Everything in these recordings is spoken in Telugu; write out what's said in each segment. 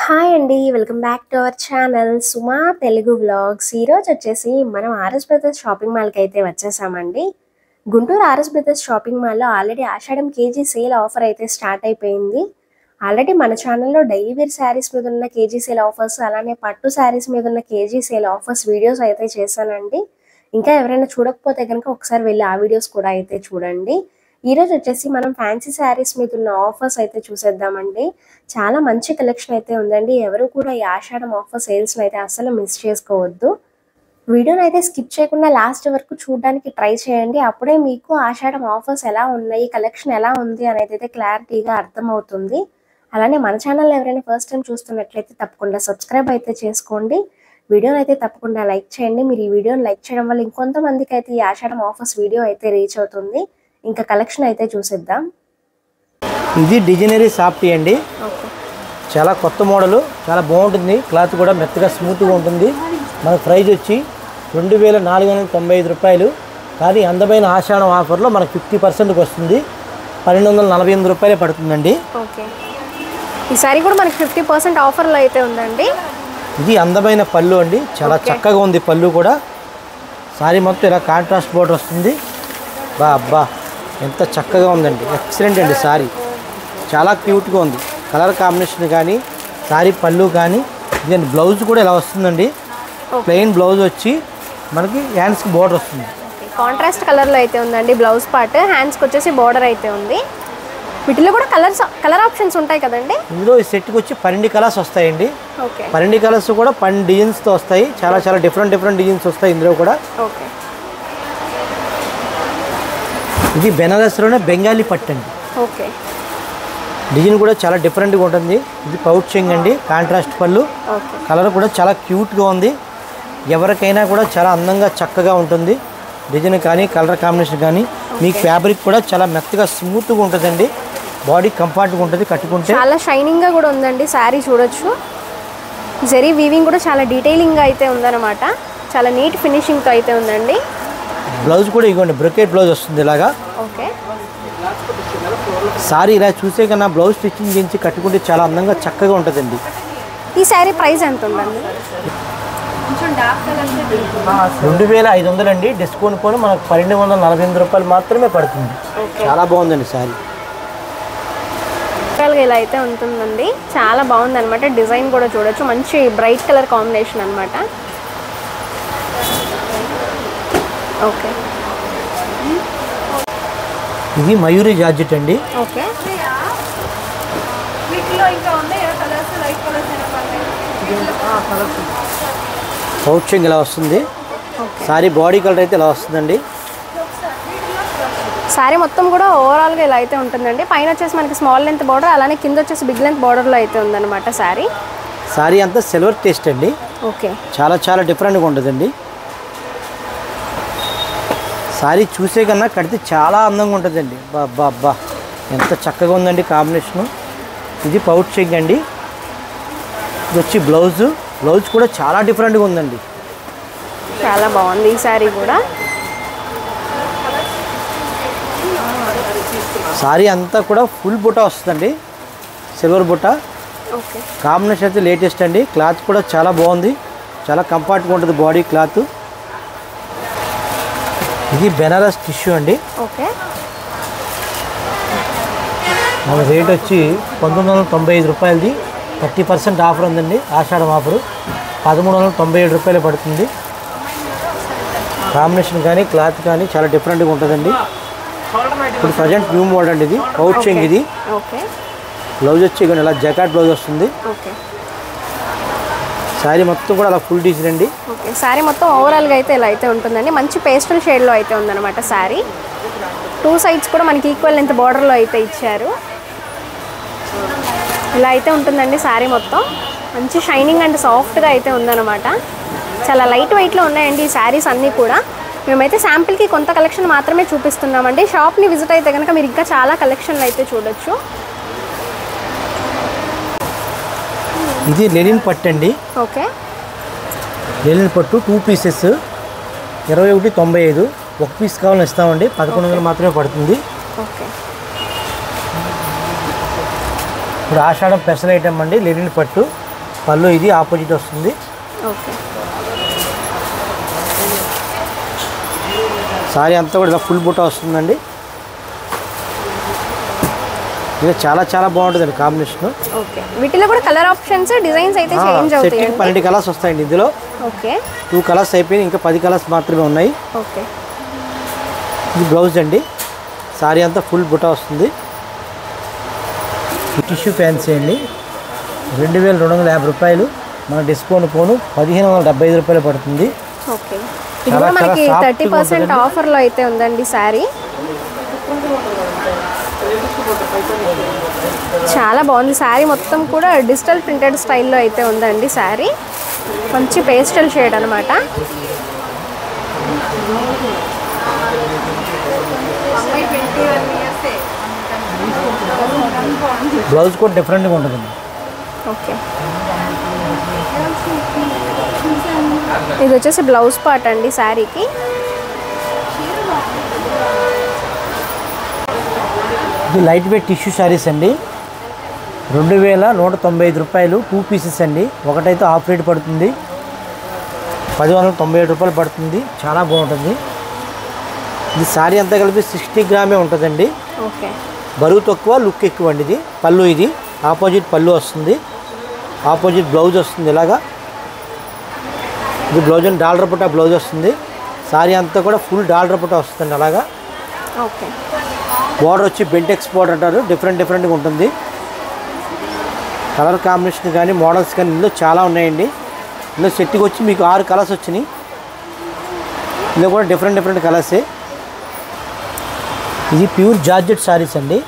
హాయ్ అండి. Welcome back to our channel Suma Telugu vlogs. ఈరోజు వచ్చేసి మనం ఆర్ఎస్ బ్రదర్స్ షాపింగ్ మాల్కి అయితే వచ్చేసామండి. గుంటూరు ఆర్ఎస్ బ్రదర్స్ షాపింగ్ మాల్లో ఆల్రెడీ ఆషాఢం కేజీ సేల్ ఆఫర్ అయితే స్టార్ట్ అయిపోయింది. ఆల్రెడీ మన ఛానల్లో డైలీ వేర్ శారీస్ మీద ఉన్న కేజీ సేల్ ఆఫర్స్, అలానే పట్టు శారీస్ మీద ఉన్న కేజీ సేల్ ఆఫర్స్ వీడియోస్ అయితే చేశానండి. ఇంకా ఎవరైనా చూడకపోతే కనుక ఒకసారి వెళ్ళి ఆ వీడియోస్ కూడా అయితే చూడండి. ఈరోజు వచ్చేసి మనం ఫ్యాన్సీ శారీస్ మీద ఉన్న ఆఫర్స్ అయితే చూసేద్దామండి. చాలా మంచి కలెక్షన్ అయితే ఉందండి. ఎవరు కూడా ఈ ఆషాఢం ఆఫర్ సేల్స్ని అయితే అస్సలు మిస్ చేసుకోవద్దు. వీడియోని అయితే స్కిప్ చేయకుండా లాస్ట్ వరకు చూడడానికి ట్రై చేయండి. అప్పుడే మీకు ఆషాఢం ఆఫర్స్ ఎలా ఉన్నాయి, కలెక్షన్ ఎలా ఉంది అనేది అయితే క్లారిటీగా అర్థమవుతుంది. అలానే మన ఛానల్ ఎవరైనా ఫస్ట్ టైం చూస్తున్నట్లయితే తప్పకుండా సబ్స్క్రైబ్ అయితే చేసుకోండి. వీడియోని అయితే తప్పకుండా లైక్ చేయండి. మీరు ఈ వీడియోని లైక్ చేయడం వల్ల ఇంకొంతమందికి అయితే ఈ ఆషాఢం ఆఫర్స్ వీడియో అయితే రీచ్ అవుతుంది. ఇంకా కలెక్షన్ అయితే చూసేద్దాం. ఇది డిజైనరీ సాఫ్టీ అండి. చాలా కొత్త మోడల్, చాలా బాగుంటుంది. క్లాత్ కూడా మెత్తగా స్మూత్గా ఉంటుంది. మన ప్రైస్ వచ్చి 2495 రూపాయలు. కానీ అందమైన ఆషాఢం ఆఫర్లో మనకు 50% వస్తుంది. 1248 రూపాయలే పడుతుందండి. ఓకే, ఈసారి కూడా మనకి 50% ఆఫర్లో అయితే ఉందండి. ఇది అందమైన పళ్ళు అండి. చాలా చక్కగా ఉంది పళ్ళు కూడా. సారీ మొత్తం ఇలా కాంట్రాస్ట్ బోర్డర్ వస్తుంది. అబ్బా ఎంత చక్కగా ఉందండి. ఎక్సలెంట్ అండి. సారీ చాలా క్యూట్గా ఉంది. కలర్ కాంబినేషన్ కానీ, సారీ పళ్ళు కానీ, దీని బ్లౌజ్ కూడా ఇలా వస్తుందండి. ప్లెయిన్ బ్లౌజ్ వచ్చి మనకి హ్యాండ్స్కి బోర్డర్ వస్తుంది. కాంట్రాస్ట్ కలర్లో అయితే ఉందండి బ్లౌజ్ పార్ట్. హ్యాండ్స్కి వచ్చేసి బోర్డర్ అయితే ఉంది. వీటిలో కూడా కలర్ ఆప్షన్స్ ఉంటాయి కదండి. ఇందులో ఈ సెట్కి వచ్చి 12 కలర్స్ వస్తాయండి. ఓకే, 12 కలర్స్ కూడా 12 డిజైన్స్తో వస్తాయి. చాలా డిఫరెంట్ డిజైన్స్ వస్తాయి ఇందులో కూడా. ఓకే, ఇది బెనారస్లోనే బెంగాలీ పట్టు అండి. ఓకే, డిజైన్ కూడా చాలా డిఫరెంట్గా ఉంటుంది. ఇది పౌచింగ్ అండి, కాంట్రాస్ట్ పళ్ళు. కలర్ కూడా చాలా క్యూట్గా ఉంది. ఎవరికైనా కూడా చాలా అందంగా చక్కగా ఉంటుంది. డిజైన్ కానీ, కలర్ కాంబినేషన్ కానీ. మీకు ఫ్యాబ్రిక్ కూడా చాలా మెత్తగా స్మూత్గా ఉంటుందండి. బాడీ కంఫర్ట్గా ఉంటుంది కట్టుకుంటే. చాలా షైనింగ్గా కూడా ఉందండి. శారీ చూడొచ్చు. జరీ వీవింగ్ కూడా చాలా డీటెయిలింగ్గా అయితే ఉందన్నమాట. చాలా నీట్ ఫినిషింగ్తో అయితే ఉందండి. బ్లౌజ్ కూడా ఇవ్వండి, బ్రొకెట్ బ్లౌజ్ వస్తుంది ఇలాగా. ఓకే, సారీ ఇలా చూసే కన్నా బ్లౌజ్ స్టిచ్చింగ్ చేయించి కట్టుకుంటే చాలా అందంగా చక్కగా ఉంటుందండి. ఈ శారీ ప్రైస్ ఎంత ఉందండి? 2500 అండి. డిస్కౌంట్ పోను మనకు 1248 రూపాయలు మాత్రమే పడుతుంది. చాలా బాగుందండి శారీ. ఇలా అయితే ఉంటుందండి. చాలా బాగుంది అనమాట. డిజైన్ కూడా చూడొచ్చు. మంచి బ్రైట్ కలర్ కాంబినేషన్ అనమాట. ఓకే, ఇది మయూరి జార్జెట్ అండి. ఓకే, పౌచింగ్ ఇలా వస్తుంది. సారీ బాడీ కలర్ అయితే ఇలా వస్తుందండి. శారీ మొత్తం కూడా ఓవరాల్గా ఇలా అయితే ఉంటుందండి. పైన వచ్చేసి మనకి స్మాల్ లెంత్ బార్డర్, అలానే కింద వచ్చేసి బిగ్ లెంత్ బార్డర్లో అయితే ఉందన్నమాట శారీ. సారీ అంతా సిల్వర్ టేస్ట్ అండి. ఓకే, చాలా డిఫరెంట్గా ఉంటుందండి. సారీ చూసే కన్నా కడితే చాలా అందంగా ఉంటుందండి. అబ్బా ఎంత చక్కగా ఉందండి కాంబినేషను. ఇది పౌచింగ్ అండి. ఇది వచ్చి బ్లౌజ్ కూడా చాలా డిఫరెంట్గా ఉందండి. చాలా బాగుంది ఈ శారీ కూడా. సారీ అంతా కూడా ఫుల్ బుట్ట వస్తుందండి, సిల్వర్ బుట్ట. ఓకే, కాంబినేషన్ అయితే లేటెస్ట్ అండి. క్లాత్ కూడా చాలా బాగుంది. చాలా కంఫర్ట్గా ఉంటుంది బాడీ క్లాత్. ఇది బెనారస్ టిష్యూ అండి. ఓకే, మన రేట్ వచ్చి 1995 రూపాయలది. 30% ఆఫర్ ఉందండి. ఆషాఢం ఆఫరు 1397 రూపాయలు పడుతుంది. కాంబినేషన్ కానీ, క్లాత్ కానీ చాలా డిఫరెంట్గా ఉంటుందండి. ఇప్పుడు ప్రజెంట్ న్యూ మోడల్ అండి. ఇది పౌచింగ్. ఇది బ్లౌజ్ వచ్చి ఇలా జకాట్ బ్లౌజ్ వస్తుంది. శారీ మొత్తం కూడా అలా ఫుల్ డిజైన్ అండి. ఓకే, శారీ మొత్తం ఓవరాల్గా అయితే ఇలా అయితే ఉంటుందండి. మంచి పేస్టల్ షేడ్లో అయితే ఉందన్నమాట శారీ. 2 సైడ్స్ కూడా మనకి ఈక్వల్ లెంత్ బార్డర్లో అయితే ఇచ్చారు. ఇలా అయితే ఉంటుందండి శారీ మొత్తం. మంచి షైనింగ్ అండ్ సాఫ్ట్గా అయితే ఉందన్నమాట. చాలా లైట్ వెయిట్లో ఉన్నాయండి ఈ శారీస్ అన్నీ కూడా. మేమైతే శాంపిల్కి కొంత కలెక్షన్ మాత్రమే చూపిస్తున్నామండి. షాప్ని విజిట్ అయితే కనుక మీరు ఇంకా చాలా కలెక్షన్లు అయితే చూడొచ్చు. ఇది లెనిన్ పట్టు అండి. ఓకే, లెనిన్ పట్టు 2 పీసెస్ 2195. 1 పీస్ కావాలని ఇస్తామండి. 1100 మాత్రమే పడుతుంది. ఓకే, ఇప్పుడు ఆషాఢం స్పెషల్ ఐటమ్ అండి లెనిన్ పట్టు పళ్ళు ఇది ఆపోజిట్ వస్తుంది. ఓకే. సారీ అంతా కూడా ఇలా ఫుల్ బుట్ట వస్తుందండి. ఇది చాలా చాలా బాగుంటుందండి కాంబినేషన్. ఓకే. వీటిలో కూడా కలర్ ఆప్షన్స్ డిజైన్స్ అయితే చేంజ్ అవుతాయి. 12 కలర్స్ వస్తాయండి ఇందులో. ఓకే. 2 కలర్స్ అయిపోయి ఇంకా 10 కలర్స్ మాత్రమే ఉన్నాయి. ఓకే. ఇది బ్లౌజ్ అండి. సారీ అంతా ఫుల్ బుట్ట వస్తుంది. టిష్యూ ఫ్యాన్సీ అండి. 2250 రూపాయలు. మన డిస్కౌంట్ పోను 1575 రూపాయలు పడుతుంది. ఓకే. ఇది కూడా మనకి 30% ఆఫర్లో అయితే ఉందండి శారీ. చాలా బాగుంది శారీ. మొత్తం కూడా డిజిటల్ ప్రింటెడ్ స్టైల్లో అయితే ఉందండి శారీ. మంచి పేస్టల్ షేడ్ అనమాట. బ్లౌజ్ కూడా డిఫరెంట్గా ఉంటుందండి. ఓకే. ఇది వచ్చేసి బ్లౌజ్ పార్ట్ అండి శారీకి. ఇది లైట్ వెయిట్ టిష్యూ శారీస్ అండి. 2195 రూపాయలు. 2 పీసెస్ అండి. ఒకటైతే హాఫ్ రేట్ పడుతుంది. 1097 రూపాయలు పడుతుంది. చాలా బాగుంటుంది. ఇది శారీ అంతా కలిపి 60 గ్రామే ఉంటుందండి. ఓకే. బరువు తక్కువ, లుక్ ఎక్కువ అండి. ఇది పళ్ళు, ఇది ఆపోజిట్ పళ్ళు వస్తుంది, ఆపోజిట్ బ్లౌజ్ వస్తుంది. ఇలాగా ఇది బ్లౌజ్ అండి. డాలర్ పుట్ట బ్లౌజ్ వస్తుంది. శారీ అంతా కూడా ఫుల్ డాలర్ పుట్ట వస్తుంది. అలాగా ఓకే. బోర్డర్ వచ్చి బెంటెక్స్ బోర్డర్ అంటారు. డిఫరెంట్గా ఉంటుంది. కలర్ కాంబినేషన్ కానీ మోడల్స్ కానీ ఇందులో చాలా ఉన్నాయండి. ఇందులో సెట్కి వచ్చి మీకు 6 కలర్స్ వచ్చినాయి. ఇందులో కూడా డిఫరెంట్ కలర్సే. ఇది ప్యూర్ జార్జెట్ శారీస్ అండి.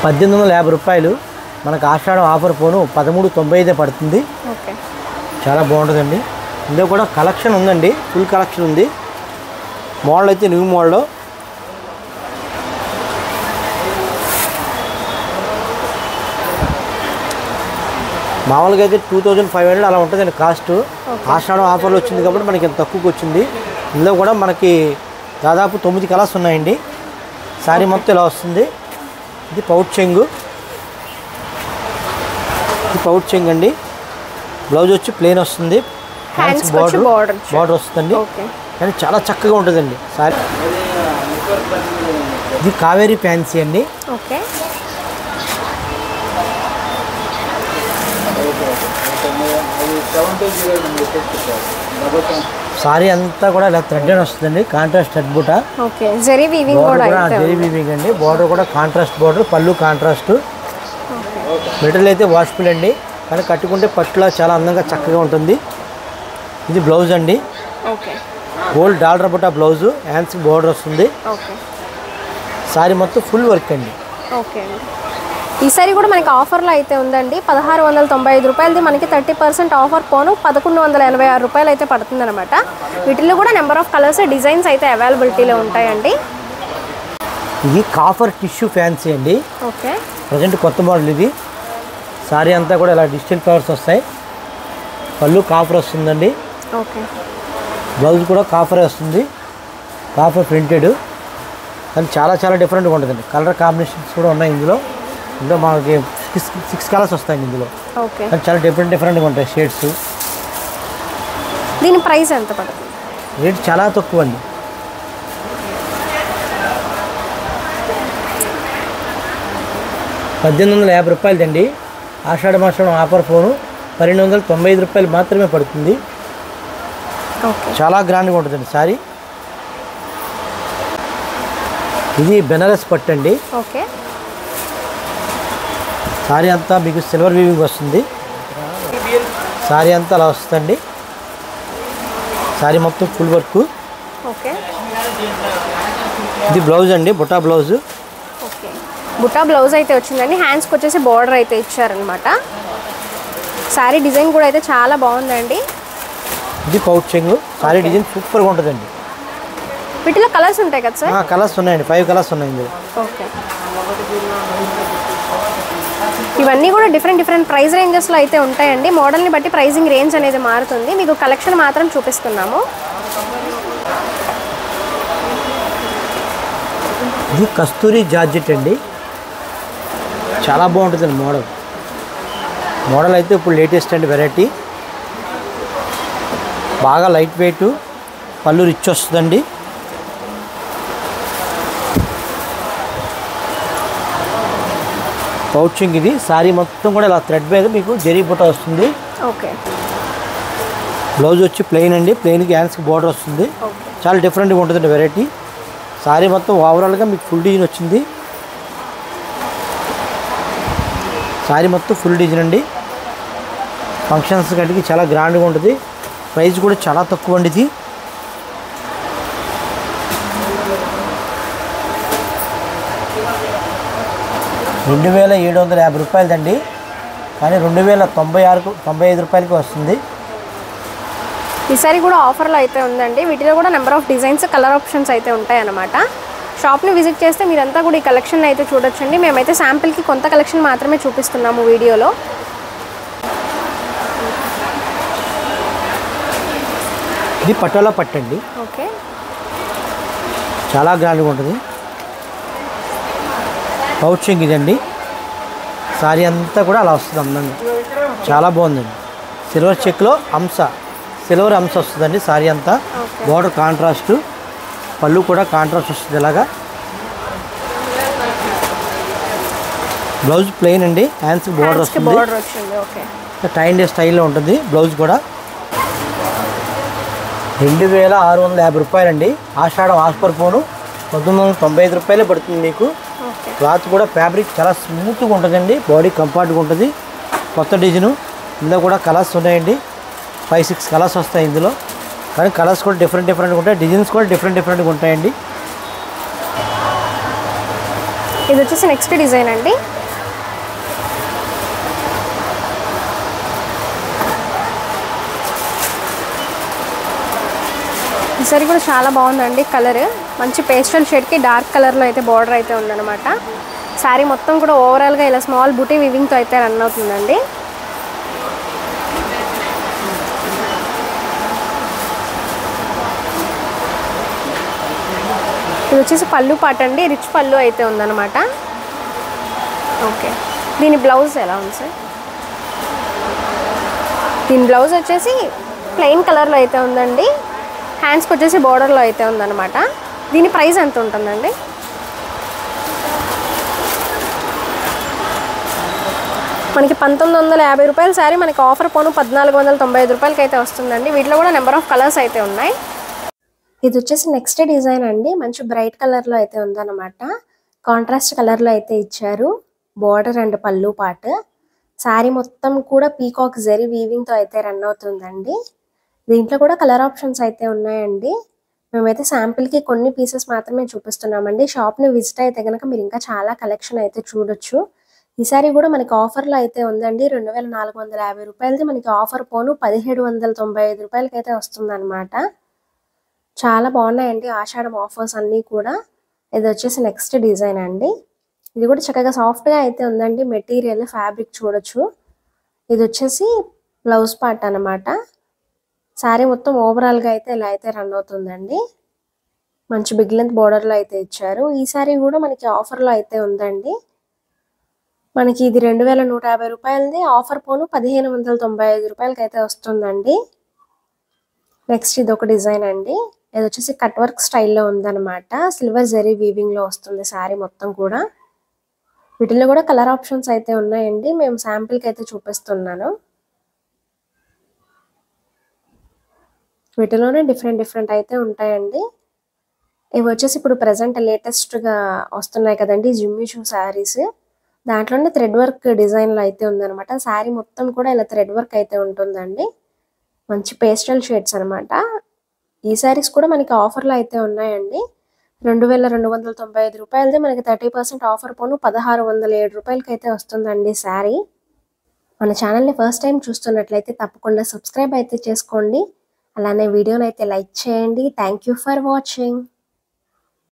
1850 రూపాయలు. మనకు ఆషాఢం ఆఫర్ పోను 1395 పడుతుంది. ఓకే. చాలా బాగుంటుందండి. ఇందులో కూడా కలెక్షన్ ఉందండి. ఫుల్ కలెక్షన్ ఉంది. మోడల్ అయితే న్యూ మోడల్. మామూలుగా అయితే 2500 అలా ఉంటుందండి కాస్ట్. ఆషాఢం ఆఫర్లో వచ్చింది కాబట్టి మనకి ఇంత తక్కువకి వచ్చింది. ఇందులో కూడా మనకి దాదాపు 9 కలర్స్ ఉన్నాయండి. శారీ మొత్తం ఇలా వస్తుంది. ఇది పౌచ్ చెంగు. ఇది పౌచ్ చెంగు అండి. బ్లౌజ్ వచ్చి ప్లెయిన్ వస్తుంది. హ్యాండ్స్ బార్డర్ వస్తుందండి. కానీ చాలా చక్కగా ఉంటుందండి శారీ. ఇది కావేరీ ఫ్యాన్సీ అండి. ఓకే. సారీ అంతా కూడా ఇలా థ్రెడ్ అని వస్తుందండి. కాంట్రాస్ట్ థ్రెడ్ బూట. ఓకే. జరీ వీవింగ్ కూడా అయితే జరీ వీవింగ్ అండి. బార్డర్ కూడా కాంట్రాస్ట్ బార్డర్. పళ్ళు కాంట్రాస్ట్. మెటీరియల్ అయితే వాష్ఫుల్ అండి. కానీ కట్టుకుంటే పట్టులా చాలా అందంగా చక్కగా ఉంటుంది. ఇది బ్లౌజ్ అండి. ఓకే. గోల్డ్ డాలర్ బుట్ట బ్లౌజ్. హ్యాండ్స్ బార్డర్ వస్తుంది. ఓకే. సారీ మొత్తం ఫుల్ వర్క్ అండి. ఓకే. ఈ సారీ కూడా మనకి ఆఫర్లో అయితే ఉందండి. 1695 రూపాయలది మనకి 30% ఆఫర్ పోను 1186 రూపాయలు అయితే పడుతుంది అనమాట. వీటిల్లో కూడా నెంబర్ ఆఫ్ కలర్స్ డిజైన్స్ అయితే అవైలబిలిటీలో ఉంటాయండి. ఇది కాఫర్ టిష్యూ ఫ్యాన్సీ అండి. ఓకే. ప్రజెంట్ కొత్త మోడల్ ఇది. సారీ అంతా కూడా ఇలా డిజిటల్ ఫ్లవర్స్ వస్తాయి. పళ్ళు కాఫర్ వస్తుందండి. ఓకే. బ్లౌజ్ కూడా కాఫరే వస్తుంది. Copper printed. కానీ చాలా చాలా డిఫరెంట్గా ఉంటుందండి. కలర్ కాంబినేషన్స్ కూడా ఉన్నాయి ఇందులో. ఇందులో మనకి 6 కలర్స్ వస్తాయండి ఇందులో. ఓకే. కానీ చాలా డిఫరెంట్గా ఉంటాయి షేడ్స్. దీని ప్రైస్ ఎంత పడుతుంది? రేట్ చాలా తక్కువ అండి. ₹1850 ఆషాఢ మాసం ఆఫర్ ఫోను 1295 రూపాయలు మాత్రమే పడుతుంది. చాలా గ్రాండ్గా ఉంటుందండి సారీ. ఇది బెనారస్ పట్టు అండి. ఓకే. సారీ అంతా మీకు సిల్వర్ వీవింగ్ వస్తుంది. సారీ అంతా అలా వస్తుందండి. సారీ మొత్తం ఫుల్ వర్క్. ఓకే. ఇది బ్లౌజ్ అండి. బుటా బ్లౌజ్. ఓకే. బుటా బ్లౌజ్ అయితే వచ్చిందండి. హ్యాండ్స్కి వచ్చేసి బార్డర్ అయితే ఇచ్చారనమాట. సారీ డిజైన్ కూడా అయితే చాలా బాగుందండి. ఇది పౌచింగ్. సారీ డిజైన్ సూపర్గా ఉంటుందండి. వీటిలో కలర్స్ ఉంటాయి కదా సార్? కలర్స్ ఉన్నాయండి. 5 కలర్స్ ఉన్నాయండి. ఓకే. ఇవన్నీ కూడా డిఫరెంట్ ప్రైస్ రేంజెస్లో అయితే ఉంటాయండి. మోడల్ని బట్టి ప్రైజింగ్ రేంజ్ అనేది మారుతుంది. మీకు కలెక్షన్ మాత్రం చూపిస్తున్నాము. ఇది కస్తూరి జార్జెట్ అండి. చాలా బాగుంటుందండి మోడల్. మోడల్ అయితే ఇప్పుడు లేటెస్ట్ అండి వెరైటీ. బాగా లైట్ వెయిట్, పళ్ళు రిచ్ వస్తుందండి. పౌచింగ్ ఇది. శారీ మొత్తం కూడా ఇలా థ్రెడ్ మీద మీకు జరీ బుట్ట వస్తుంది. ఓకే. బ్లౌజ్ వచ్చి ప్లెయిన్ అండి. ప్లెయిన్కి హ్యాండ్స్కి బార్డర్ వస్తుంది. చాలా డిఫరెంట్గా ఉంటుందండి వెరైటీ. శారీ మొత్తం ఓవరాల్గా మీకు ఫుల్ డిజైన్ వచ్చింది. శారీ మొత్తం ఫుల్ డిజైన్ అండి. ఫంక్షన్స్ కంటికి చాలా గ్రాండ్గా ఉంటుంది. ప్రైస్ కూడా చాలా తక్కువ అండి. ఇది 2750 రూపాయలదండి. కానీ 2096-95 రూపాయలకి వస్తుంది. ఈసారి కూడా ఆఫర్లో అయితే ఉందండి. వీటిలో కూడా number of designs, colour options అయితే ఉంటాయి అన్నమాట. షాప్ని విజిట్ చేస్తే మీరంతా కూడా ఈ కలెక్షన్ అయితే చూడొచ్చండి. మేమైతే శాంపిల్కి కొంత కలెక్షన్ మాత్రమే చూపిస్తున్నాము వీడియోలో. ఇది పటోలా పట్టండి. ఓకే. చాలా గ్రాండ్గా ఉంటుంది. పౌచింగ్ ఇదండి. శారీ అంతా కూడా అలా వస్తుంది అందంగా. చాలా బాగుందండి. సిల్వర్ చెక్లో సిల్వర్ అంశ వస్తుందండి. శారీ అంతా బార్డర్ కాంట్రాస్ట్, పళ్ళు కూడా కాంట్రాస్ట్ వస్తుంది. ఇలాగా బ్లౌజ్ ప్లెయిన్ అండి. హ్యాండ్స్కి బార్డర్ వస్తుంది. టై అండ్ స్టైల్లో ఉంటుంది. బ్లౌజ్ కూడా 2650 రూపాయలండి. ఆషాఢం ఆఫర్ పోను 1995 రూపాయలే పడుతుంది మీకు. క్లాత్ కూడా ఫ్యాబ్రిక్ చాలా స్మూత్గా ఉంటుందండి. బాడీ కంఫర్ట్గా ఉంటుంది. కొత్త డిజైను. ఇందులో కూడా కలర్స్ ఉన్నాయండి. 5-6 కలర్స్ వస్తాయి ఇందులో. కానీ కలర్స్ కూడా డిఫరెంట్గా ఉంటాయి. డిజైన్స్ కూడా డిఫరెంట్గా ఉంటాయండి. ఇది వచ్చేసి నెక్స్ట్ డిజైన్ అండి. ఈసారి కూడా చాలా బాగుందండి. కలర్ మంచి పేస్టల్ షేడ్కి డార్క్ కలర్లో అయితే బార్డర్ అయితే ఉందన్నమాట. శారీ మొత్తం కూడా ఓవరాల్గా ఇలా స్మాల్ బూటీ వివింగ్తో అయితే రన్ అవుతుందండి. ఇది వచ్చేసి పళ్ళు పాట అండి. రిచ్ పళ్ళు అయితే ఉందన్నమాట. ఓకే. దీని బ్లౌజ్ ఎలా ఉంది సార్? దీని బ్లౌజ్ వచ్చేసి ప్లెయిన్ కలర్లో అయితే ఉందండి. హ్యాండ్స్కి వచ్చేసి బార్డర్లో అయితే ఉందన్నమాట. దీని ప్రైస్ ఎంత ఉంటుందండి? మనకి 1950 రూపాయల శారీ మనకి ఆఫర్ పోను 1495 రూపాయలకి అయితే వస్తుందండి. వీటిలో కూడా నెంబర్ ఆఫ్ కలర్స్ అయితే ఉన్నాయి. ఇది వచ్చేసి నెక్స్ట్ డిజైన్ అండి. మంచి బ్రైట్ కలర్లో అయితే ఉందన్నమాట. కాంట్రాస్ట్ కలర్లో అయితే ఇచ్చారు. బార్డర్ అండ్ పళ్ళు పార్ట్. శారీ మొత్తం కూడా పీకాక్ జరీ వీవింగ్తో అయితే రన్ అవుతుందండి. దీంట్లో కూడా కలర్ ఆప్షన్స్ అయితే ఉన్నాయండి. మేమైతే శాంపిల్కి కొన్ని పీసెస్ మాత్రమే చూపిస్తున్నామండి. షాప్ని విజిట్ అయితే కనుక మీరు ఇంకా చాలా కలెక్షన్ అయితే చూడొచ్చు. ఈసారి కూడా మనకి ఆఫర్లో అయితే ఉందండి. 2450 రూపాయలది మనకి ఆఫర్ పోను 1795 రూపాయలకి అయితే వస్తుందన్నమాట. చాలా బాగున్నాయండి ఆషాఢం ఆఫర్స్ అన్నీ కూడా. ఇది వచ్చేసి నెక్స్ట్ డిజైన్ అండి. ఇది కూడా చక్కగా సాఫ్ట్గా అయితే ఉందండి. మెటీరియల్ ఫ్యాబ్రిక్ చూడొచ్చు. ఇది వచ్చేసి బ్లౌజ్ పార్ట్ అన్నమాట. శారీ మొత్తం ఓవరాల్గా అయితే ఇలా అయితే రన్ అవుతుందండి. మంచి బిగ్ లెంత్ బార్డర్లో అయితే ఇచ్చారు. ఈ శారీ కూడా మనకి ఆఫర్లో అయితే ఉందండి. మనకి ఇది 2150 రూపాయలది. ఆఫర్ పోను 1595 రూపాయలకి అయితే వస్తుందండి. నెక్స్ట్ ఇది ఒక డిజైన్ అండి. ఇది వచ్చేసి కట్ వర్క్ స్టైల్లో ఉందన్నమాట. సిల్వర్ జరీ వీవింగ్లో వస్తుంది శారీ మొత్తం కూడా. వీటిలో కూడా కలర్ ఆప్షన్స్ అయితే ఉన్నాయండి. మేము శాంపిల్కి అయితే చూపిస్తున్నాను. వీటిలోనే డిఫరెంట్ అయితే ఉంటాయండి. ఇవి వచ్చేసి ఇప్పుడు ప్రజెంట్ లేటెస్ట్గా వస్తున్నాయి కదండి జిమ్మిచూ శారీస్. దాంట్లోనే థ్రెడ్ వర్క్ డిజైన్లో అయితే ఉందన్నమాట. శారీ మొత్తం కూడా ఇలా థ్రెడ్ వర్క్ అయితే ఉంటుందండి. మంచి పేస్టల్ షేడ్స్ అనమాట. ఈ శారీస్ కూడా మనకి ఆఫర్లో అయితే ఉన్నాయండి. 2295 రూపాయలది మనకి 30% ఆఫర్ పోను 1607 రూపాయలకి అయితే వస్తుందండి శారీ. మన ఛానల్ని ఫస్ట్ టైం చూస్తున్నట్లయితే తప్పకుండా సబ్స్క్రైబ్ అయితే చేసుకోండి. అలానే వీడియోని అయితే లైక్ చేయండి. Thank you for watching.